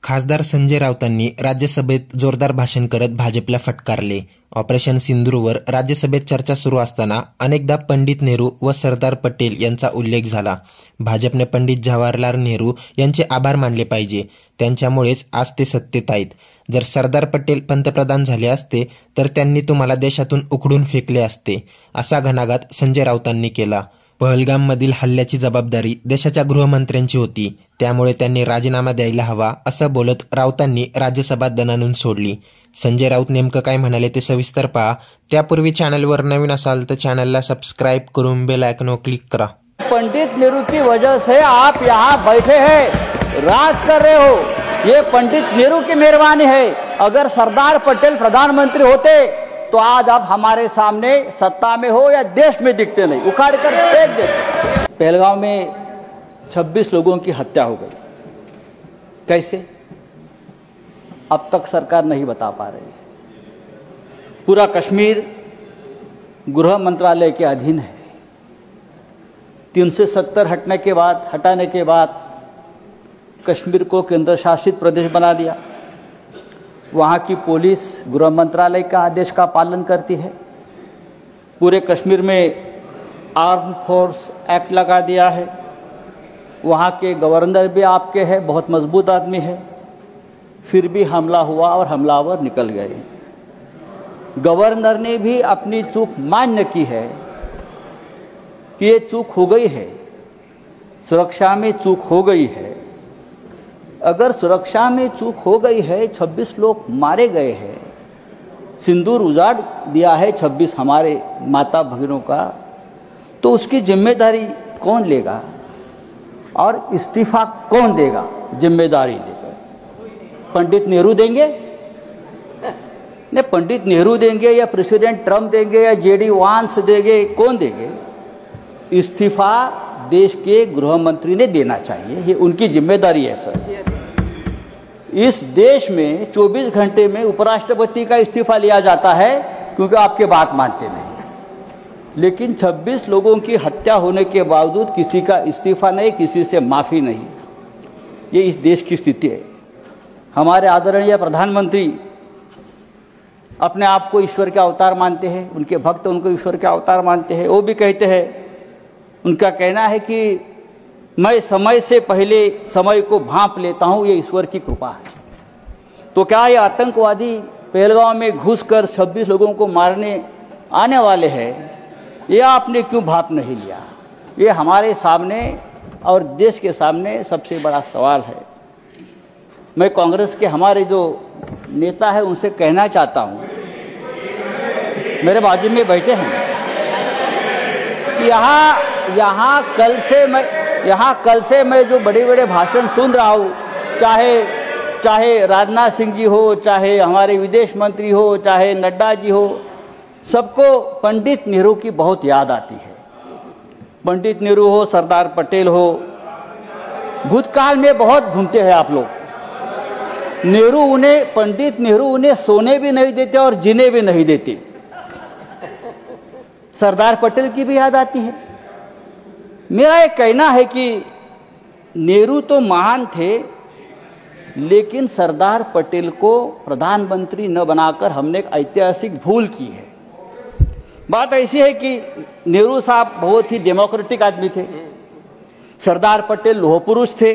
खासदार संजय राऊतांनी राज्यसभेत जोरदार भाषण करत भाजपला फटकारले. ऑपरेशन सिंदूरवर राज्यसभेत चर्चा सुरू असताना अनेकदा पंडित नेहरू व सरदार पटेल यांचा उल्लेख झाला. भाजपने पंडित जवाहरलाल नेहरू यांचे आभार मानले पाहिजे. त्यांच्यामुळेच आज ते सत्तेत आहेत. जर सरदार पटेल पंतप्रधान झाले असते तर त्यांनी तुम्हाला देशातून उखडून फेकले असते, असा घणाघात संजय राऊतांनी केला. पहलगाममधील हल्ल्याची जबाबदारी देशाच्या गृहमंत्र्यांची होती, त्यामुळे त्यांनी राजीनामा द्यायला हवा, असं बोलत राऊतांनी राज्यसभा दणानून सोडली. संजय राऊत नेमकं काय म्हणाले ते सविस्तर पहा. त्यापूर्वी चॅनलवर नवीन असाल तर चॅनलला सबस्क्राईब करून बेल आयकॉनवर क्लिक करा. पंडित नेहरू की वजह से आप यहाँ बैठे हैं, राज कर रहे हो, ये पंडित नेहरू की मेहरबानी है. अगर सरदार पटेल प्रधानमंत्री होते तो आज आप हमारे सामने सत्ता में हो या देश में दिखते नहीं, उखाड़ कर फेंक देते. पहलगाम में 26 लोगों की हत्या हो गई. कैसे? अब तक सरकार नहीं बता पा रही. पूरा कश्मीर गृह मंत्रालय के अधीन है. 370 हटाने के बाद कश्मीर को केंद्र शासित प्रदेश बना दिया. वहाँ की पुलिस गृह मंत्रालय का आदेश का पालन करती है. पूरे कश्मीर में आर्म फोर्स एक्ट लगा दिया है. वहाँ के गवर्नर भी आपके हैं, बहुत मजबूत आदमी है. फिर भी हमला हुआ और हमलावर निकल गए. गवर्नर ने भी अपनी चूक मान्य की है कि ये चूक हो गई है, सुरक्षा में चूक हो गई है. अगर सुरक्षा में चूक हो गई है, 26 लोग मारे गए हैं, सिंदूर उजाड़ दिया है 26 हमारे माता भगिनों का, तो उसकी जिम्मेदारी कौन लेगा और इस्तीफा कौन देगा जिम्मेदारी लेकर? पंडित नेहरू देंगे? नहीं, पंडित नेहरू देंगे या प्रेसिडेंट ट्रंप देंगे या जेडी वांस देंगे? कौन देंगे? इस्तीफा देश के गृह मंत्री ने देना चाहिए, ये उनकी जिम्मेदारी है. सर, इस देश में 24 घंटे में उपराष्ट्रपति का इस्तीफा लिया जाता है क्योंकि आपके बात मानते नहीं. लेकिन 26 लोगों की हत्या होने के बावजूद किसी का इस्तीफा नहीं, किसी से माफी नहीं. ये इस देश की स्थिति है. हमारे आदरणीय प्रधानमंत्री अपने आप को ईश्वर के अवतार मानते हैं, उनके भक्त उनको ईश्वर के अवतार मानते हैं. वो भी कहते हैं, उनका कहना है कि मैं समय से पहले समय को भांप लेता हूं, ये ईश्वर की कृपा है. तो क्या ये आतंकवादी पहलगाम में घुसकर 26 लोगों को मारने आने वाले हैं? ये आपने क्यों भांप नहीं लिया? ये हमारे सामने और देश के सामने सबसे बड़ा सवाल है. मैं कांग्रेस के हमारे जो नेता है उनसे कहना चाहता हूं, मेरे बाजू में बैठे हैं, यहाँ कल से मैं जो बड़े बड़े भाषण सुन रहा हूँ, चाहे राजनाथ सिंह जी हो, चाहे हमारे विदेश मंत्री हो, चाहे नड्डा जी हो, सबको पंडित नेहरू की बहुत याद आती है. पंडित नेहरू हो, सरदार पटेल हो, भूतकाल में बहुत घूमते हैं आप लोग. पंडित नेहरू उन्हें सोने भी नहीं देते और जीने भी नहीं देते. सरदार पटेल की भी याद आती है. मेरा एक कहना है कि नेहरू तो महान थे, लेकिन सरदार पटेल को प्रधानमंत्री न बनाकर हमने एक ऐतिहासिक भूल की है. बात ऐसी है कि नेहरू साहब बहुत ही डेमोक्रेटिक आदमी थे, सरदार पटेल लोह पुरुष थे.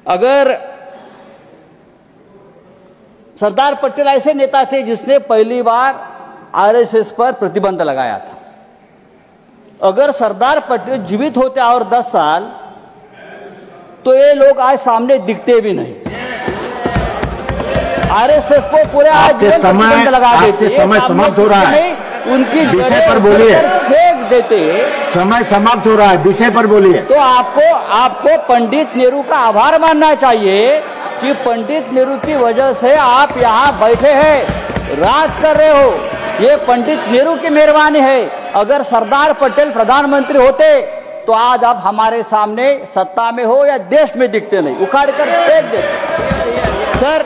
अगर सरदार पटेल ऐसे नेता थे जिसने पहली बार आरएसएस पर प्रतिबंध लगाया था. अगर सरदार पटेल जीवित होते और 10 साल, तो ये लोग आज सामने दिखते भी नहीं. आरएसएस को पूरे आज प्रतिबंध लगा देते, समय समाप्त हो रहा है, उनकी विषय पर बोलिए, फेंक देते. समय समाप्त हो रहा है, विषय पर बोलिए. तो आपको पंडित नेहरू का आभार मानना चाहिए कि पंडित नेहरू की वजह से आप यहाँ बैठे हैं, राज कर रहे हो. ये पंडित नेहरू की मेहरबानी है. अगर सरदार पटेल प्रधानमंत्री होते तो आज आप हमारे सामने सत्ता में हो या देश में दिखते नहीं, उखाड़ कर फेंक देते. सर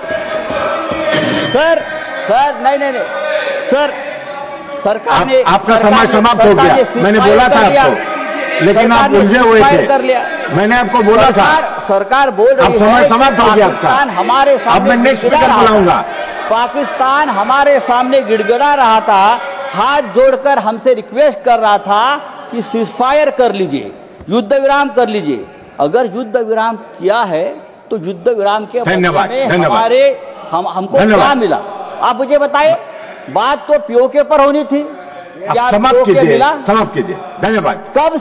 नहीं सर, सरकार ने आपका समय समाप्त हो गया. मैंने बोला था आपको. लेकिन आप उलझे हुए थे। कर लिया। मैंने आपको बोला था। सरकार बोल रही है समय समाप्त हो गया आपका। पाकिस्तान हमारे अब सामने मैं नेक्स्ट स्पीकर बुलाऊंगा। पाकिस्तान हमारे सामने गिड़गिड़ा रहा था, हाथ जोड़कर हमसे रिक्वेस्ट कर रहा था कि सीजफायर कर लीजिए, युद्ध विराम कर लीजिए। अगर युद्ध विराम किया है तो युद्ध विराम के धन्यवाद, में धन्यवाद। हमको क्या मिला? आप मुझे बताइए। बात तो पीओके पर होनी थी, क्या समाप्त कीजिए, मिला? समाप्त कीजिए। धन्यवाद। कम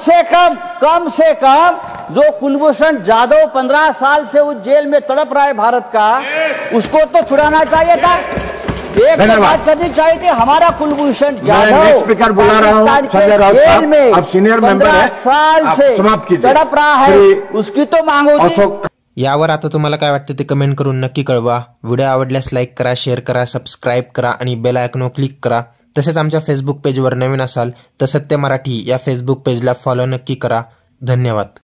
से कम जो कुलभूषण जाधव 15 साल से उस जेल में तड़प रहा है भारत का, उसको तो छुड़ाना चाहिए था। एक बात करनी चाहिए थी। हमारा कुलभूषण जाधव स्पीकर बुला रहा हूं संजय राउत जेल में अब सीनियर मेंबर है, 15 साल से समाप्त कीजिए। तड़प रहा है, उसकी तो मांग होती। यावर आता तुम्हाला काय वाटतं ते कमेंट करून नक्की कळवा। व्हिडिओ आवडल्यास लाईक करा, शेअर करा, सबस्क्राईब करा आणि बेल आयकॉनवर क्लिक करा। तसेच आमच्या फेसबुक पेजवर नवीन असाल तर सत्य मराठी या फेसबुक पेजला फॉलो नक्की करा। धन्यवाद।